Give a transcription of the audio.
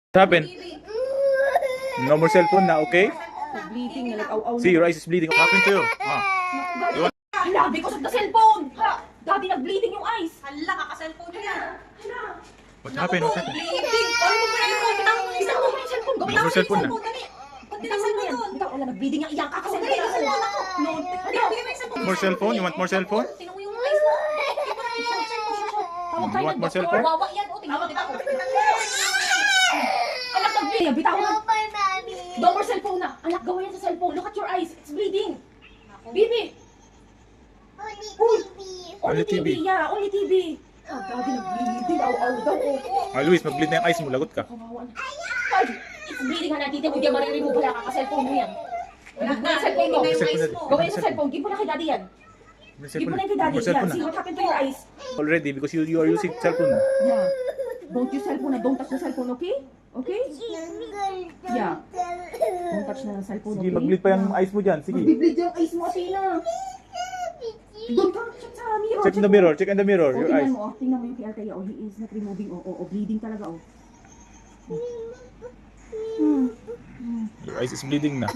What happened? No more cellphone na, okay? Bleeding, like, aw-aw. See, your eyes is bleeding. What happened to you? You want... Hala, because of the cellphone! Daddy, nag-bleeding yung eyes! Hala, kaka-cellphone niya. Hala. What happened? What happened? Bleeding. Ano mo pa yung cellphone? Isa mo yung cellphone! Gawin No more cellphone na. Dali. Pati Ikaw ng mo yan! cellphone. Ikaw, wala, nag-bleeding yung iyang Dali, kaka-cellphone! cellphone ako. No. Dali, bigyan mo yung cellphone. More cellphone? You want more cellphone? Tingnan mo yung eyes mo. Tawag You tayo want ng more doktor! cellphone? Wawa yan. O, tingnan mo. Anak, nag-bleeding! Bitaw na! No more cellphone na! Anak, gawin yan sa cellphone! Look at your eyes! It's bleeding! Bibi! Only TV. Yeah, only TV! Ah, daddy, nag-bleeding! Aw-aw daw! Luis, mag-bleed na yung eyes mo. Lagot ka. Kawawa na. Ay! It's bleeding ha, natiti. Huwag yan mariremove. Wala ka ka-cellphone mo yan. Wala Gawin na. yung cellphone mo. Tingnan yung Cellphone eyes na. mo. Gawin sa cellphone. Give mo na kay daddy yan. May Give cellphone mo na kay na. daddy. More Yeah, cellphone see na. what happened to your eyes. Already, because you are using cellphone na. Yeah. Don't use cellphone na. Don't touch the cellphone, okay? Okay? Yeah. Don't touch na ng cellphone, okay? Sige, mag-bleed pa yung eyes mo dyan. Sige. Mag-bleed yung eyes mo, Athena. Don't come, check sa mirror. Check in the mirror. Check in the mirror. Oh, Your tingnan eyes. mo, oh. Tingnan mo yung kay Althea. Oh, he is not removing. Oh, bleeding talaga, oh. Your eyes is bleeding na.